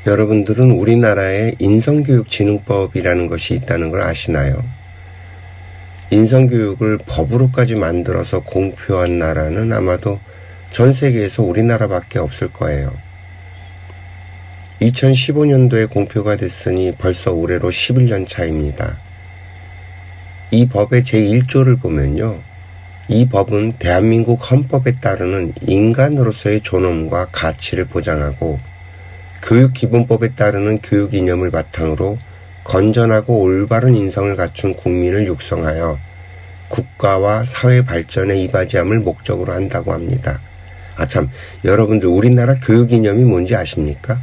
여러분들은 우리나라에 인성교육진흥법이라는 것이 있다는 걸 아시나요? 인성교육을 법으로까지 만들어서 공표한 나라는 아마도 전 세계에서 우리나라밖에 없을 거예요. 2015년도에 공표가 됐으니 벌써 올해로 11년 차입니다. 이 법의 제1조를 보면요. 이 법은 대한민국 헌법에 따르는 인간으로서의 존엄과 가치를 보장하고 교육기본법에 따르는 교육 이념을 바탕으로 건전하고 올바른 인성을 갖춘 국민을 육성하여 국가와 사회 발전에 이바지함을 목적으로 한다고 합니다. 참, 여러분들 우리나라 교육 이념이 뭔지 아십니까?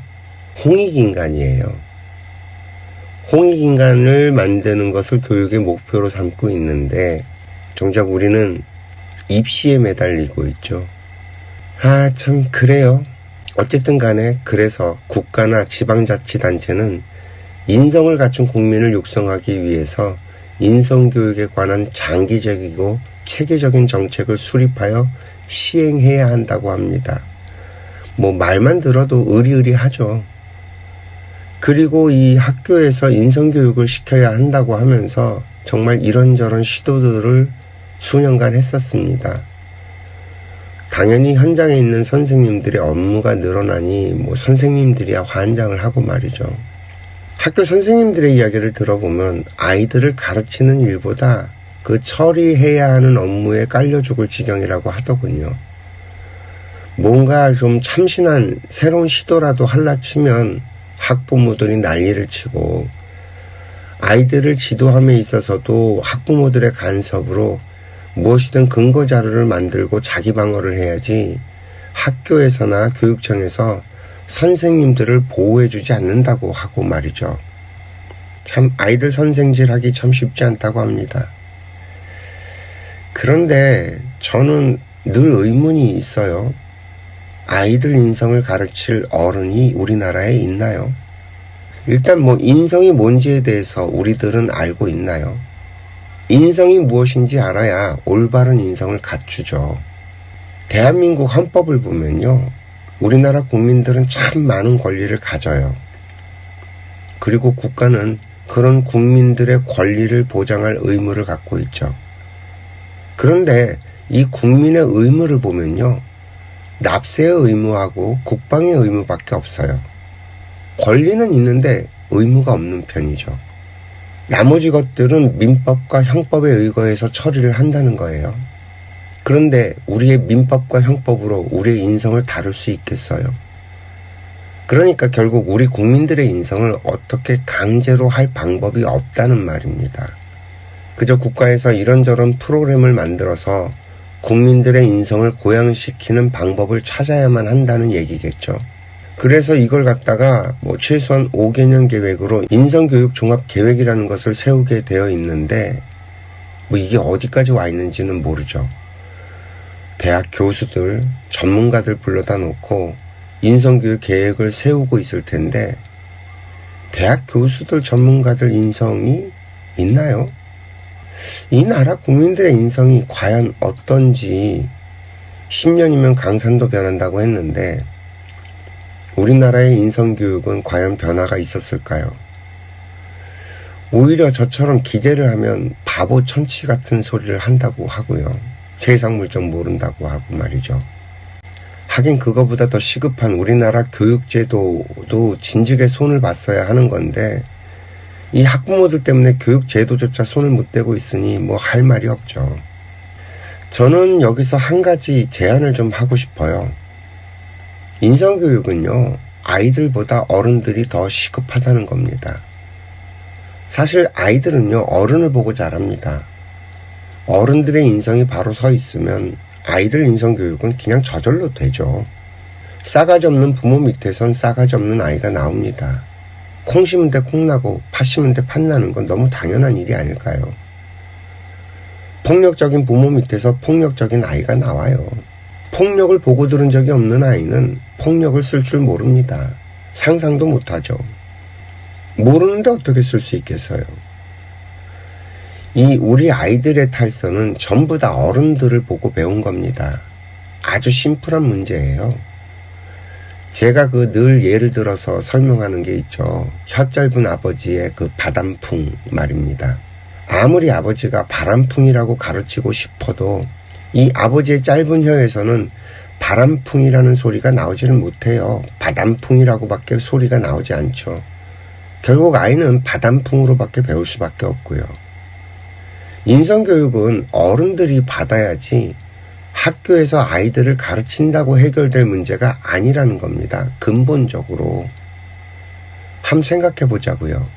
홍익인간이에요. 홍익인간을 만드는 것을 교육의 목표로 삼고 있는데 정작 우리는 입시에 매달리고 있죠. 참 그래요. 어쨌든 간에 그래서 국가나 지방자치단체는 인성을 갖춘 국민을 육성하기 위해서 인성교육에 관한 장기적이고 체계적인 정책을 수립하여 시행해야 한다고 합니다. 말만 들어도 의리의리하죠. 그리고 이 학교에서 인성교육을 시켜야 한다고 하면서 정말 이런저런 시도들을 수년간 했었습니다. 당연히 현장에 있는 선생님들의 업무가 늘어나니 선생님들이야 환장을 하고 말이죠. 학교 선생님들의 이야기를 들어보면 아이들을 가르치는 일보다 그 처리해야 하는 업무에 깔려 죽을 지경이라고 하더군요. 뭔가 좀 참신한 새로운 시도라도 할라 치면 학부모들이 난리를 치고 아이들을 지도함에 있어서도 학부모들의 간섭으로 무엇이든 근거 자료를 만들고 자기 방어를 해야지 학교에서나 교육청에서 선생님들을 보호해주지 않는다고 하고 말이죠. 참 아이들 선생질하기 참 쉽지 않다고 합니다. 그런데 저는 늘 의문이 있어요. 아이들 인성을 가르칠 어른이 우리나라에 있나요? 일단 인성이 뭔지에 대해서 우리들은 알고 있나요? 인성이 무엇인지 알아야 올바른 인성을 갖추죠. 대한민국 헌법을 보면요. 우리나라 국민들은 참 많은 권리를 가져요. 그리고 국가는 그런 국민들의 권리를 보장할 의무를 갖고 있죠. 그런데 이 국민의 의무를 보면요. 납세의 의무하고 국방의 의무밖에 없어요. 권리는 있는데 의무가 없는 편이죠. 나머지 것들은 민법과 형법에 의거해서 처리를 한다는 거예요. 그런데 우리의 민법과 형법으로 우리의 인성을 다룰 수 있겠어요? 그러니까 결국 우리 국민들의 인성을 어떻게 강제로 할 방법이 없다는 말입니다. 그저 국가에서 이런저런 프로그램을 만들어서 국민들의 인성을 고양시키는 방법을 찾아야만 한다는 얘기겠죠. 그래서 이걸 갖다가 최소한 5개년 계획으로 인성교육 종합계획이라는 것을 세우게 되어 있는데 이게 어디까지 와 있는지는 모르죠. 대학 교수들, 전문가들 불러다 놓고 인성교육 계획을 세우고 있을 텐데 대학 교수들, 전문가들 인성이 있나요? 이 나라 국민들의 인성이 과연 어떤지 10년이면 강산도 변한다고 했는데 우리나라의 인성교육은 과연 변화가 있었을까요? 오히려 저처럼 기대를 하면 바보 천치 같은 소리를 한다고 하고요. 세상 물정 모른다고 하고 말이죠. 하긴 그거보다 더 시급한 우리나라 교육제도도 진즉에 손을 봤어야 하는 건데 이 학부모들 때문에 교육제도조차 손을 못 대고 있으니 할 말이 없죠. 저는 여기서 한 가지 제안을 좀 하고 싶어요. 인성교육은요, 아이들보다 어른들이 더 시급하다는 겁니다. 사실 아이들은요, 어른을 보고 자랍니다. 어른들의 인성이 바로 서 있으면 아이들 인성교육은 그냥 저절로 되죠. 싸가지 없는 부모 밑에선 싸가지 없는 아이가 나옵니다. 콩 심은 데 콩 나고 팥 심은 데 팥 나는 건 너무 당연한 일이 아닐까요? 폭력적인 부모 밑에서 폭력적인 아이가 나와요. 폭력을 보고 들은 적이 없는 아이는 폭력을 쓸 줄 모릅니다. 상상도 못하죠. 모르는데 어떻게 쓸 수 있겠어요? 우리 아이들의 탈선은 전부 다 어른들을 보고 배운 겁니다. 아주 심플한 문제예요. 제가 늘 예를 들어서 설명하는 게 있죠. 혀 짧은 아버지의 바람풍 말입니다. 아무리 아버지가 바람풍이라고 가르치고 싶어도 이 아버지의 짧은 혀에서는 바람풍이라는 소리가 나오지를 못해요. 바람풍이라고밖에 소리가 나오지 않죠. 결국 아이는 바람풍으로밖에 배울 수밖에 없고요. 인성교육은 어른들이 받아야지 학교에서 아이들을 가르친다고 해결될 문제가 아니라는 겁니다. 근본적으로. 한번 생각해 보자고요.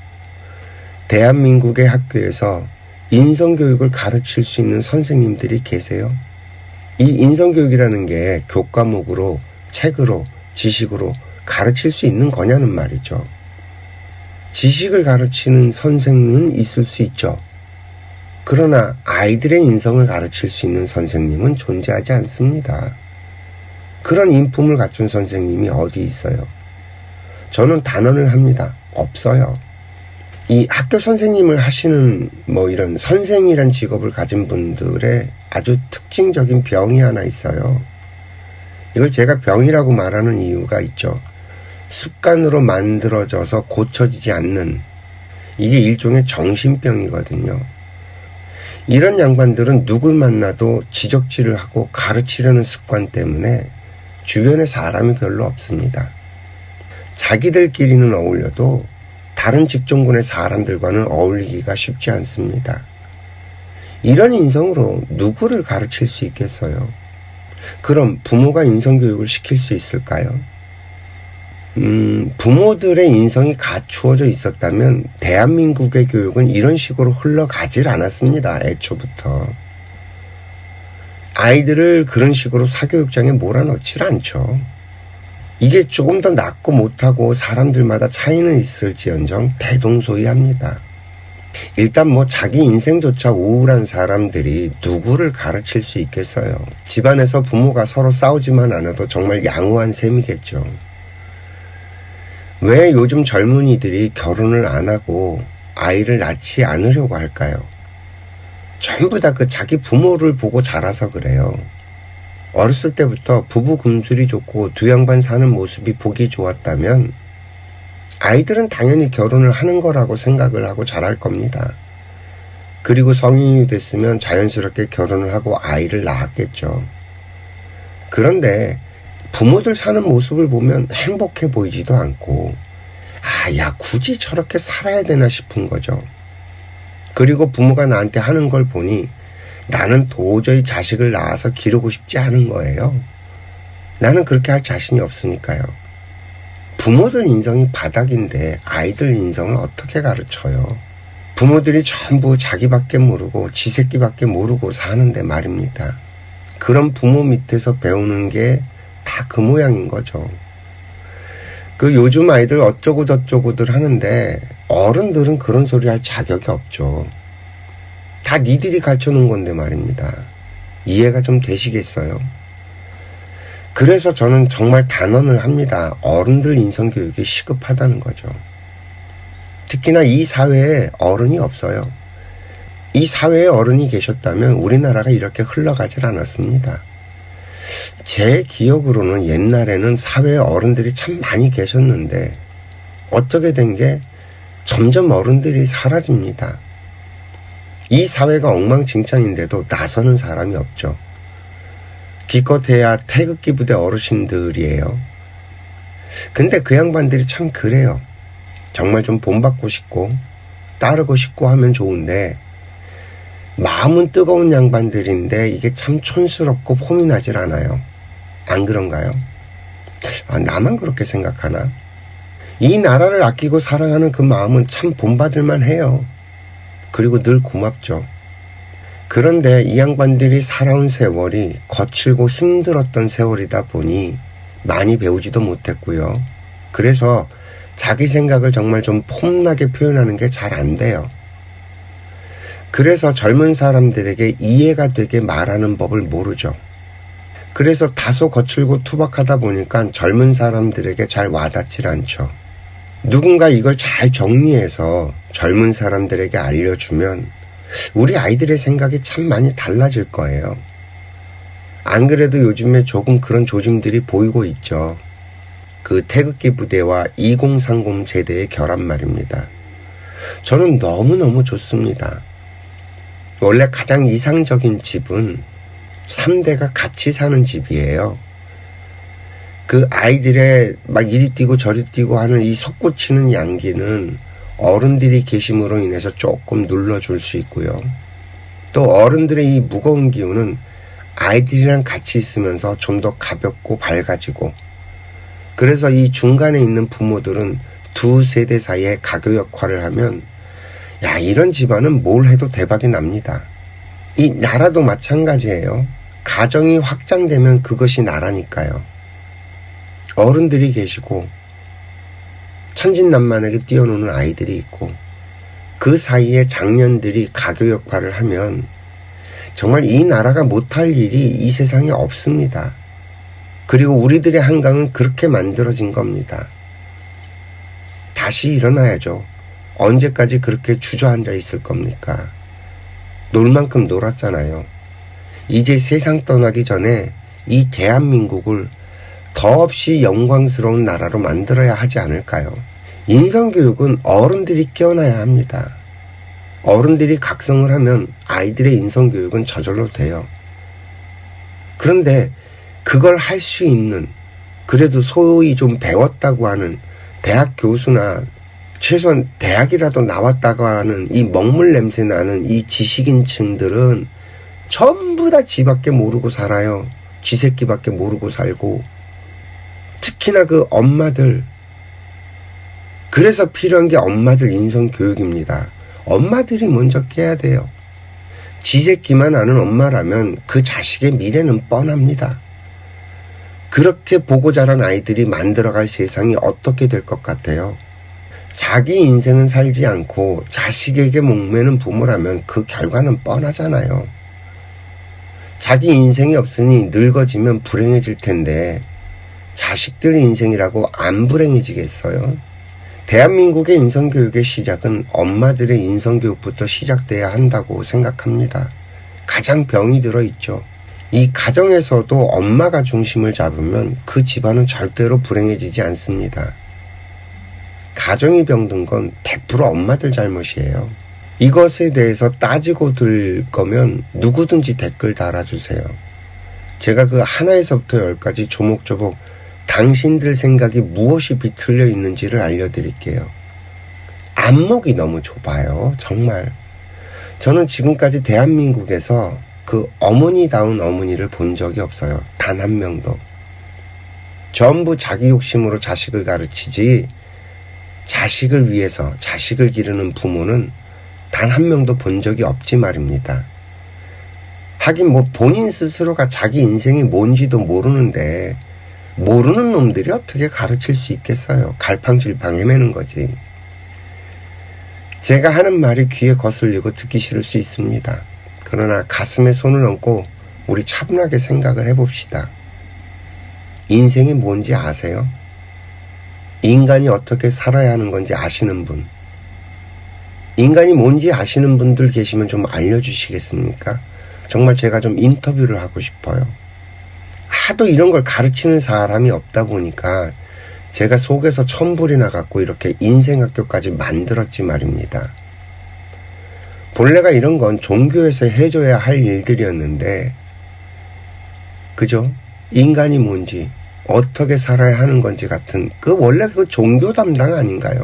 대한민국의 학교에서 인성교육을 가르칠 수 있는 선생님들이 계세요? 이 인성교육이라는 게 교과목으로, 책으로, 지식으로 가르칠 수 있는 거냐는 말이죠. 지식을 가르치는 선생은 있을 수 있죠. 그러나 아이들의 인성을 가르칠 수 있는 선생님은 존재하지 않습니다. 그런 인품을 갖춘 선생님이 어디 있어요? 저는 단언을 합니다. 없어요. 이 학교 선생님을 하시는 이런 선생이란 직업을 가진 분들의 아주 특징적인 병이 하나 있어요. 이걸 제가 병이라고 말하는 이유가 있죠. 습관으로 만들어져서 고쳐지지 않는, 이게 일종의 정신병이거든요. 이런 양반들은 누굴 만나도 지적질을 하고 가르치려는 습관 때문에 주변에 사람이 별로 없습니다. 자기들끼리는 어울려도 다른 직종군의 사람들과는 어울리기가 쉽지 않습니다. 이런 인성으로 누구를 가르칠 수 있겠어요? 그럼 부모가 인성교육을 시킬 수 있을까요? 부모들의 인성이 갖추어져 있었다면 대한민국의 교육은 이런 식으로 흘러가질 않았습니다. 애초부터. 아이들을 그런 식으로 사교육장에 몰아넣질 않죠. 이게 조금 더 낫고 못하고 사람들마다 차이는 있을지언정 대동소이합니다. 일단 자기 인생조차 우울한 사람들이 누구를 가르칠 수 있겠어요. 집안에서 부모가 서로 싸우지만 않아도 정말 양호한 셈이겠죠. 왜 요즘 젊은이들이 결혼을 안 하고 아이를 낳지 않으려고 할까요? 전부 다 자기 부모를 보고 자라서 그래요. 어렸을 때부터 부부 금술이 좋고 두 양반 사는 모습이 보기 좋았다면 아이들은 당연히 결혼을 하는 거라고 생각을 하고 자랄 겁니다. 그리고 성인이 됐으면 자연스럽게 결혼을 하고 아이를 낳았겠죠. 그런데 부모들 사는 모습을 보면 행복해 보이지도 않고 굳이 저렇게 살아야 되나 싶은 거죠. 그리고 부모가 나한테 하는 걸 보니 나는 도저히 자식을 낳아서 기르고 싶지 않은 거예요. 나는 그렇게 할 자신이 없으니까요. 부모들 인성이 바닥인데 아이들 인성을 어떻게 가르쳐요? 부모들이 전부 자기밖에 모르고 지 새끼밖에 모르고 사는데 말입니다. 그런 부모 밑에서 배우는 게 다 그 모양인 거죠. 요즘 아이들 어쩌고 저쩌고들 하는데 어른들은 그런 소리 할 자격이 없죠. 다 니들이 가르쳐놓은 건데 말입니다. 이해가 좀 되시겠어요? 그래서 저는 정말 단언을 합니다. 어른들 인성교육이 시급하다는 거죠. 특히나 이 사회에 어른이 없어요. 이 사회에 어른이 계셨다면 우리나라가 이렇게 흘러가질 않았습니다. 제 기억으로는 옛날에는 사회에 어른들이 참 많이 계셨는데 어떻게 된 게 점점 어른들이 사라집니다. 이 사회가 엉망진창인데도 나서는 사람이 없죠. 기껏해야 태극기 부대 어르신들이에요. 근데 그 양반들이 참 그래요. 정말 좀 본받고 싶고 따르고 싶고 하면 좋은데 마음은 뜨거운 양반들인데 이게 참 촌스럽고 폼이 나질 않아요. 안 그런가요? 나만 그렇게 생각하나? 이 나라를 아끼고 사랑하는 그 마음은 참 본받을만 해요. 그리고 늘 고맙죠. 그런데 이 양반들이 살아온 세월이 거칠고 힘들었던 세월이다 보니 많이 배우지도 못했고요. 그래서 자기 생각을 정말 좀 폼나게 표현하는 게 잘 안 돼요. 그래서 젊은 사람들에게 이해가 되게 말하는 법을 모르죠. 그래서 다소 거칠고 투박하다 보니까 젊은 사람들에게 잘 와닿질 않죠. 누군가 이걸 잘 정리해서 젊은 사람들에게 알려주면 우리 아이들의 생각이 참 많이 달라질 거예요. 안 그래도 요즘에 조금 그런 조짐들이 보이고 있죠. 그 태극기 부대와 2030 세대의 결합 말입니다. 저는 너무너무 좋습니다. 원래 가장 이상적인 집은 3대가 같이 사는 집이에요. 그 아이들의 막 이리 뛰고 저리 뛰고 하는 이 솟구치는 양기는 어른들이 계심으로 인해서 조금 눌러줄 수 있고요. 또 어른들의 이 무거운 기운은 아이들이랑 같이 있으면서 좀 더 가볍고 밝아지고, 그래서 이 중간에 있는 부모들은 두 세대 사이에 가교 역할을 하면 야, 이런 집안은 뭘 해도 대박이 납니다. 이 나라도 마찬가지예요. 가정이 확장되면 그것이 나라니까요. 어른들이 계시고 천진난만하게 뛰어노는 아이들이 있고 그 사이에 장년들이 가교 역할을 하면 정말 이 나라가 못할 일이 이 세상에 없습니다. 그리고 우리들의 한강은 그렇게 만들어진 겁니다. 다시 일어나야죠. 언제까지 그렇게 주저앉아 있을 겁니까? 놀 만큼 놀았잖아요. 이제 세상 떠나기 전에 이 대한민국을 더없이 영광스러운 나라로 만들어야 하지 않을까요? 인성교육은 어른들이 깨어나야 합니다. 어른들이 각성을 하면 아이들의 인성교육은 저절로 돼요. 그런데 그걸 할 수 있는, 그래도 소위 좀 배웠다고 하는 대학 교수나 최소한 대학이라도 나왔다고 하는 이 먹물 냄새 나는 이 지식인층들은 전부 다 지밖에 모르고 살아요. 지 새끼밖에 모르고 살고. 특히나 그 엄마들. 그래서 필요한 게 엄마들 인성교육입니다. 엄마들이 먼저 깨야 돼요. 지 새끼만 아는 엄마라면 그 자식의 미래는 뻔합니다. 그렇게 보고 자란 아이들이 만들어갈 세상이 어떻게 될 것 같아요? 자기 인생은 살지 않고 자식에게 목매는 부모라면 그 결과는 뻔하잖아요. 자기 인생이 없으니 늙어지면 불행해질 텐데 자식들 인생이라고 안 불행해지겠어요? 대한민국의 인성교육의 시작은 엄마들의 인성교육부터 시작돼야 한다고 생각합니다. 가장 병이 들어있죠. 이 가정에서도 엄마가 중심을 잡으면 그 집안은 절대로 불행해지지 않습니다. 가정이 병든 건 100% 엄마들 잘못이에요. 이것에 대해서 따지고 들 거면 누구든지 댓글 달아주세요. 제가 그 하나에서부터 10까지 조목조목 당신들 생각이 무엇이 비틀려 있는지를 알려드릴게요. 안목이 너무 좁아요. 정말. 저는 지금까지 대한민국에서 그 어머니다운 어머니를 본 적이 없어요. 단 한 명도. 전부 자기 욕심으로 자식을 가르치지 자식을 위해서 자식을 기르는 부모는 단 한 명도 본 적이 없지 말입니다. 하긴 뭐 본인 스스로가 자기 인생이 뭔지도 모르는데 모르는 놈들이 어떻게 가르칠 수 있겠어요. 갈팡질팡 헤매는 거지. 제가 하는 말이 귀에 거슬리고 듣기 싫을 수 있습니다. 그러나 가슴에 손을 얹고 우리 차분하게 생각을 해봅시다. 인생이 뭔지 아세요? 인간이 어떻게 살아야 하는 건지 아시는 분. 인간이 뭔지 아시는 분들 계시면 좀 알려주시겠습니까? 정말 제가 좀 인터뷰를 하고 싶어요. 하도 이런 걸 가르치는 사람이 없다 보니까 제가 속에서 천불이 나갖고 이렇게 인생학교까지 만들었지 말입니다. 본래가 이런 건 종교에서 해줘야 할 일들이었는데, 그죠? 인간이 뭔지, 어떻게 살아야 하는 건지 같은, 원래 그 종교 담당 아닌가요?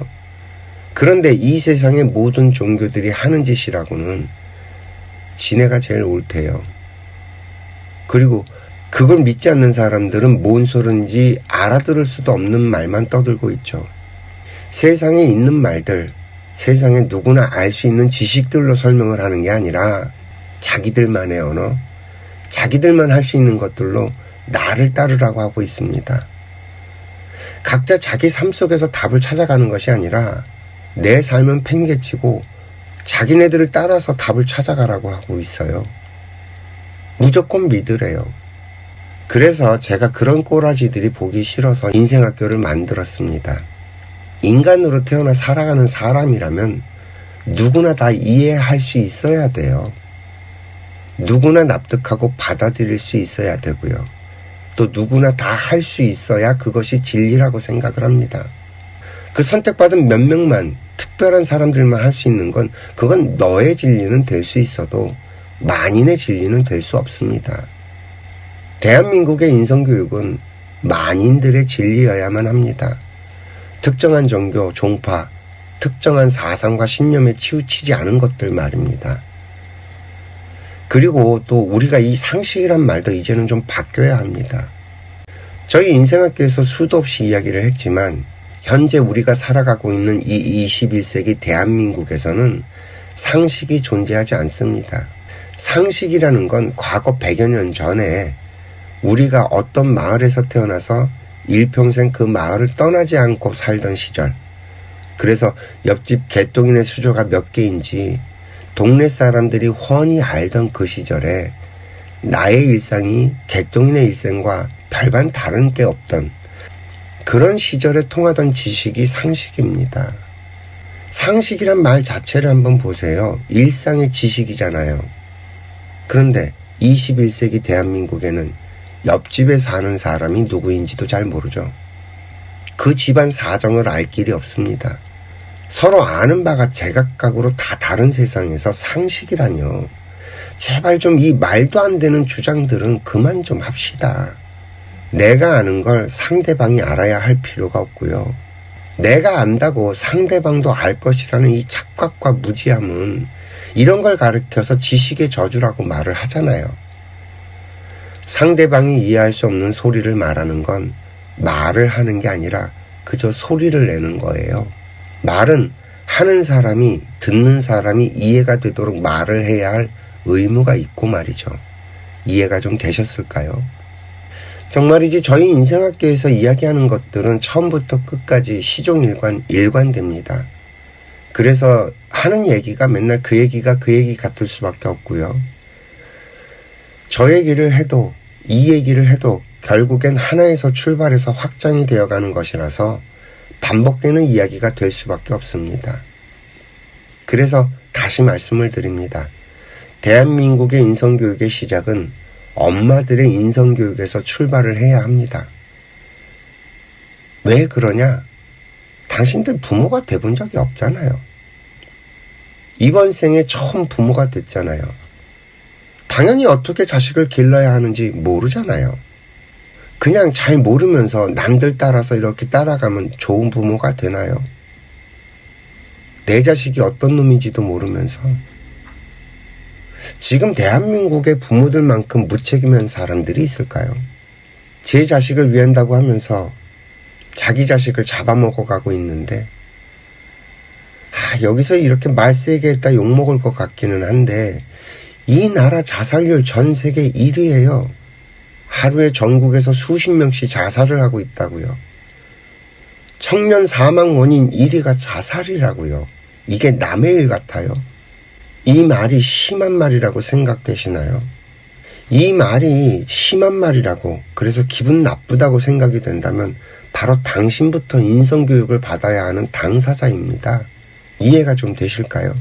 그런데 이 세상의 모든 종교들이 하는 짓이라고는 지네가 제일 옳대요. 그리고 그걸 믿지 않는 사람들은 뭔 소린지 알아들을 수도 없는 말만 떠들고 있죠. 세상에 있는 말들, 세상에 누구나 알 수 있는 지식들로 설명을 하는 게 아니라 자기들만의 언어, 자기들만 할 수 있는 것들로 나를 따르라고 하고 있습니다. 각자 자기 삶 속에서 답을 찾아가는 것이 아니라 내 삶은 팽개치고 자기네들을 따라서 답을 찾아가라고 하고 있어요. 무조건 믿으래요. 그래서 제가 그런 꼬라지들이 보기 싫어서 인생학교를 만들었습니다. 인간으로 태어나 살아가는 사람이라면 누구나 다 이해할 수 있어야 돼요. 누구나 납득하고 받아들일 수 있어야 되고요. 또 누구나 다 할 수 있어야 그것이 진리라고 생각을 합니다. 그 선택받은 몇 명만, 특별한 사람들만 할 수 있는 건 그건 너의 진리는 될 수 있어도 만인의 진리는 될 수 없습니다. 대한민국의 인성교육은 만인들의 진리여야만 합니다. 특정한 종교, 종파, 특정한 사상과 신념에 치우치지 않은 것들 말입니다. 그리고 또 우리가 이 상식이란 말도 이제는 좀 바뀌어야 합니다. 저희 인생학교에서 수도 없이 이야기를 했지만 현재 우리가 살아가고 있는 이 21세기 대한민국에서는 상식이 존재하지 않습니다. 상식이라는 건 과거 100여 년 전에 우리가 어떤 마을에서 태어나서 일평생 그 마을을 떠나지 않고 살던 시절, 그래서 옆집 개똥이네 수조가 몇 개인지 동네 사람들이 훤히 알던 그 시절에 나의 일상이 개똥이네 일생과 별반 다른 게 없던 그런 시절에 통하던 지식이 상식입니다. 상식이란 말 자체를 한번 보세요. 일상의 지식이잖아요. 그런데 21세기 대한민국에는 옆집에 사는 사람이 누구인지도 잘 모르죠. 그 집안 사정을 알 길이 없습니다. 서로 아는 바가 제각각으로 다 다른 세상에서 상식이라뇨. 제발 좀 이 말도 안 되는 주장들은 그만 좀 합시다. 내가 아는 걸 상대방이 알아야 할 필요가 없고요. 내가 안다고 상대방도 알 것이라는 이 착각과 무지함은 이런 걸 가르쳐서 지식의 저주라고 말을 하잖아요. 상대방이 이해할 수 없는 소리를 말하는 건 말을 하는 게 아니라 그저 소리를 내는 거예요. 말은 하는 사람이, 듣는 사람이 이해가 되도록 말을 해야 할 의무가 있고 말이죠. 이해가 좀 되셨을까요? 정말이지 저희 인생학교에서 이야기하는 것들은 처음부터 끝까지 시종일관, 일관됩니다. 그래서 하는 얘기가 맨날 그 얘기가 그 얘기 같을 수밖에 없고요. 저 얘기를 해도 이 얘기를 해도 결국엔 하나에서 출발해서 확장이 되어가는 것이라서 반복되는 이야기가 될 수밖에 없습니다. 그래서 다시 말씀을 드립니다. 대한민국의 인성교육의 시작은 엄마들의 인성교육에서 출발을 해야 합니다. 왜 그러냐? 당신들 부모가 돼본 적이 없잖아요. 이번 생에 처음 부모가 됐잖아요. 당연히 어떻게 자식을 길러야 하는지 모르잖아요. 그냥 잘 모르면서 남들 따라서 이렇게 따라가면 좋은 부모가 되나요? 내 자식이 어떤 놈인지도 모르면서. 지금 대한민국의 부모들만큼 무책임한 사람들이 있을까요? 제 자식을 위한다고 하면서 자기 자식을 잡아먹어가고 있는데, 여기서 이렇게 말 세게 했다 욕먹을 것 같기는 한데, 이 나라 자살률 전 세계 1위예요. 하루에 전국에서 수십 명씩 자살을 하고 있다고요. 청년 사망 원인 1위가 자살이라고요. 이게 남의 일 같아요. 이 말이 심한 말이라고 생각되시나요? 이 말이 심한 말이라고, 그래서 기분 나쁘다고 생각이 된다면 바로 당신부터 인성교육을 받아야 하는 당사자입니다. 이해가 좀 되실까요?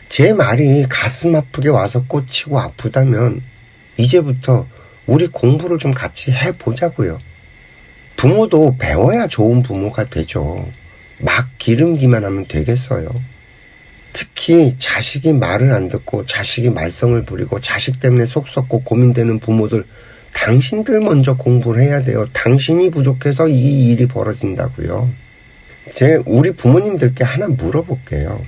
제 말이 가슴 아프게 와서 꽂히고 아프다면 이제부터 우리 공부를 좀 같이 해보자고요. 부모도 배워야 좋은 부모가 되죠. 막 기름기만 하면 되겠어요. 특히 자식이 말을 안 듣고 자식이 말썽을 부리고 자식 때문에 속 썩고 고민되는 부모들, 당신들 먼저 공부를 해야 돼요. 당신이 부족해서 이 일이 벌어진다고요. 우리 부모님들께 하나 물어볼게요.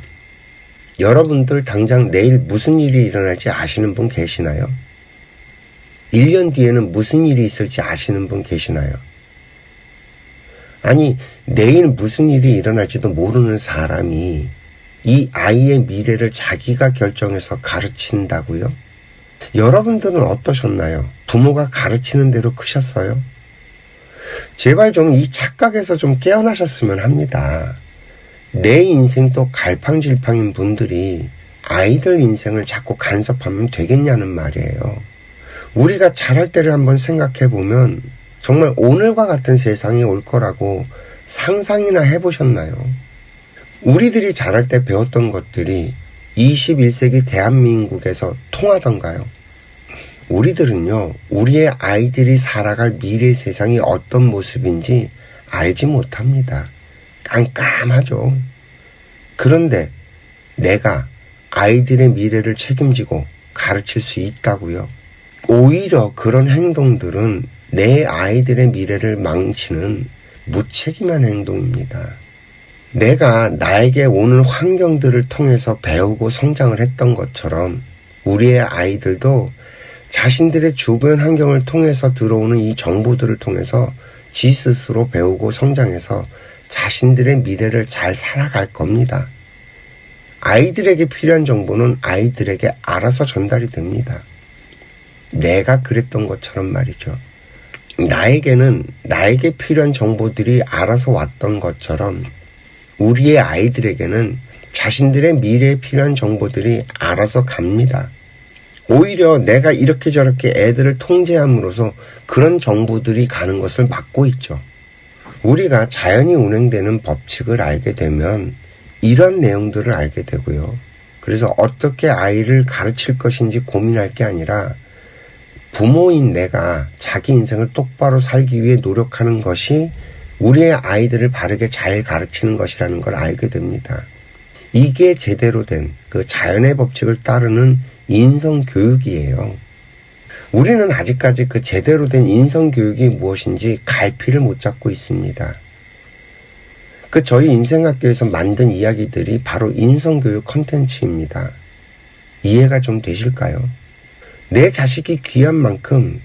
여러분들 당장 내일 무슨 일이 일어날지 아시는 분 계시나요? 1년 뒤에는 무슨 일이 있을지 아시는 분 계시나요? 아니, 내일 무슨 일이 일어날지도 모르는 사람이 이 아이의 미래를 자기가 결정해서 가르친다고요? 여러분들은 어떠셨나요? 부모가 가르치는 대로 크셨어요? 제발 좀 이 착각에서 좀 깨어나셨으면 합니다. 내 인생도 갈팡질팡인 분들이 아이들 인생을 자꾸 간섭하면 되겠냐는 말이에요. 우리가 자랄 때를 한번 생각해보면 정말 오늘과 같은 세상이 올 거라고 상상이나 해보셨나요? 우리들이 자랄 때 배웠던 것들이 21세기 대한민국에서 통하던가요? 우리들은요, 우리의 아이들이 살아갈 미래 세상이 어떤 모습인지 알지 못합니다. 깜깜하죠. 그런데 내가 아이들의 미래를 책임지고 가르칠 수 있다고요? 오히려 그런 행동들은 내 아이들의 미래를 망치는 무책임한 행동입니다. 내가 나에게 오는 환경들을 통해서 배우고 성장을 했던 것처럼 우리의 아이들도 자신들의 주변 환경을 통해서 들어오는 이 정보들을 통해서 지 스스로 배우고 성장해서 자신들의 미래를 잘 살아갈 겁니다. 아이들에게 필요한 정보는 아이들에게 알아서 전달이 됩니다. 내가 그랬던 것처럼 말이죠. 나에게는 나에게 필요한 정보들이 알아서 왔던 것처럼 우리의 아이들에게는 자신들의 미래에 필요한 정보들이 알아서 갑니다. 오히려 내가 이렇게 저렇게 애들을 통제함으로써 그런 정보들이 가는 것을 막고 있죠. 우리가 자연이 운행되는 법칙을 알게 되면 이런 내용들을 알게 되고요. 그래서 어떻게 아이를 가르칠 것인지 고민할 게 아니라 부모인 내가 자기 인생을 똑바로 살기 위해 노력하는 것이 우리의 아이들을 바르게 잘 가르치는 것이라는 걸 알게 됩니다. 이게 제대로 된 그 자연의 법칙을 따르는 인성교육이에요. 우리는 아직까지 그 제대로 된 인성교육이 무엇인지 갈피를 못 잡고 있습니다. 그 저희 인생학교에서 만든 이야기들이 바로 인성교육 컨텐츠입니다. 이해가 좀 되실까요? 내 자식이 귀한 만큼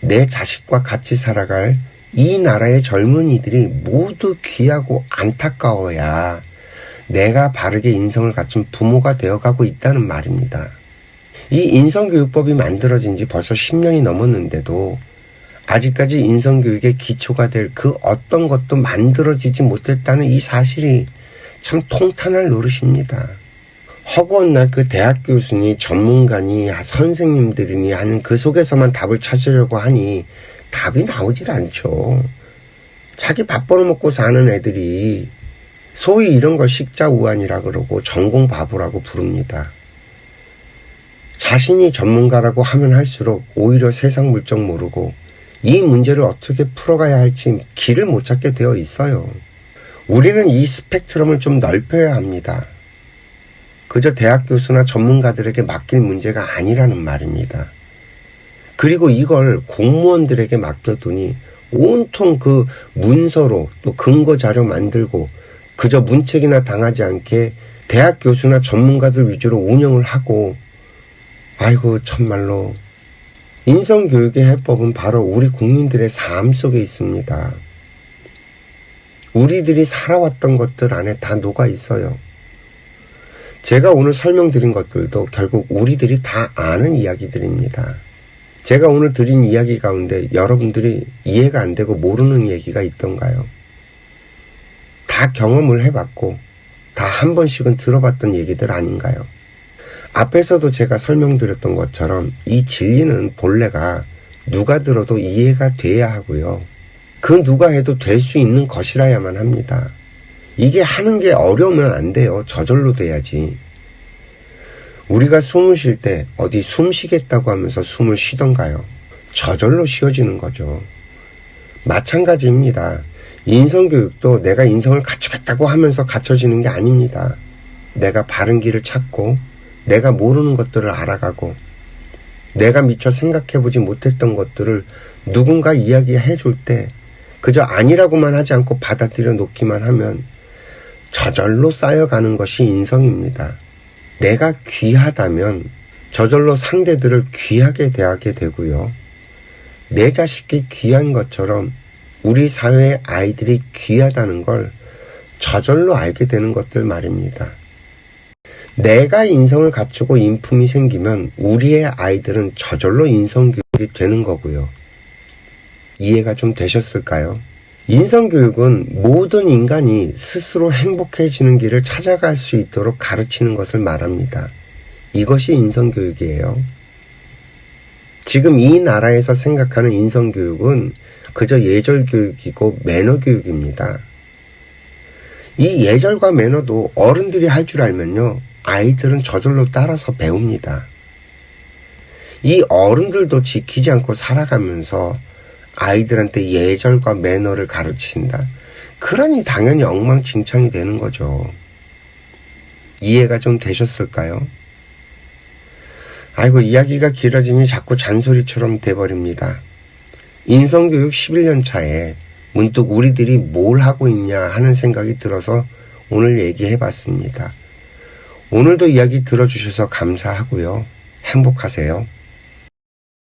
내 자식과 같이 살아갈 이 나라의 젊은이들이 모두 귀하고 안타까워야 내가 바르게 인성을 갖춘 부모가 되어가고 있다는 말입니다. 이 인성교육법이 만들어진 지 벌써 10년이 넘었는데도 아직까지 인성교육의 기초가 될 그 어떤 것도 만들어지지 못했다는 이 사실이 참 통탄할 노릇입니다. 허구한 날 그 대학 교수니 전문가니 선생님들이니 하는 그 속에서만 답을 찾으려고 하니 답이 나오질 않죠. 자기 밥 벌어먹고 사는 애들이 소위 이런 걸 식자우안이라 그러고 전공 바보라고 부릅니다. 자신이 전문가라고 하면 할수록 오히려 세상 물정 모르고 이 문제를 어떻게 풀어가야 할지 길을 못 찾게 되어 있어요. 우리는 이 스펙트럼을 좀 넓혀야 합니다. 그저 대학 교수나 전문가들에게 맡길 문제가 아니라는 말입니다. 그리고 이걸 공무원들에게 맡겨두니 온통 그 문서로 또 근거 자료 만들고 그저 문책이나 당하지 않게 대학 교수나 전문가들 위주로 운영을 하고 아이고 참말로 인성교육의 해법은 바로 우리 국민들의 삶 속에 있습니다. 우리들이 살아왔던 것들 안에 다 녹아 있어요. 제가 오늘 설명드린 것들도 결국 우리들이 다 아는 이야기들입니다. 제가 오늘 드린 이야기 가운데 여러분들이 이해가 안 되고 모르는 얘기가 있던가요? 다 경험을 해봤고 다 한 번씩은 들어봤던 얘기들 아닌가요? 앞에서도 제가 설명드렸던 것처럼 이 진리는 본래가 누가 들어도 이해가 돼야 하고요. 그 누가 해도 될 수 있는 것이라야만 합니다. 이게 하는 게 어려우면 안 돼요. 저절로 돼야지. 우리가 숨을 쉴 때 어디 숨 쉬겠다고 하면서 숨을 쉬던가요? 저절로 쉬어지는 거죠. 마찬가지입니다. 인성교육도 내가 인성을 갖추겠다고 하면서 갖춰지는 게 아닙니다. 내가 바른 길을 찾고 내가 모르는 것들을 알아가고 내가 미처 생각해보지 못했던 것들을 누군가 이야기해 줄 때 그저 아니라고만 하지 않고 받아들여 놓기만 하면 저절로 쌓여가는 것이 인성입니다. 내가 귀하다면 저절로 상대들을 귀하게 대하게 되고요. 내 자식이 귀한 것처럼 우리 사회의 아이들이 귀하다는 걸 저절로 알게 되는 것들 말입니다. 내가 인성을 갖추고 인품이 생기면 우리의 아이들은 저절로 인성교육이 되는 거고요. 이해가 좀 되셨을까요? 인성교육은 모든 인간이 스스로 행복해지는 길을 찾아갈 수 있도록 가르치는 것을 말합니다. 이것이 인성교육이에요. 지금 이 나라에서 생각하는 인성교육은 그저 예절교육이고 매너교육입니다. 이 예절과 매너도 어른들이 할 줄 알면요, 아이들은 저절로 따라서 배웁니다. 이 어른들도 지키지 않고 살아가면서 아이들한테 예절과 매너를 가르친다. 그러니 당연히 엉망진창이 되는 거죠. 이해가 좀 되셨을까요? 아이고, 이야기가 길어지니 자꾸 잔소리처럼 돼버립니다. 인성교육 11년 차에 문득 우리들이 뭘 하고 있냐 하는 생각이 들어서 오늘 얘기해봤습니다. 오늘도 이야기 들어주셔서 감사하고요. 행복하세요.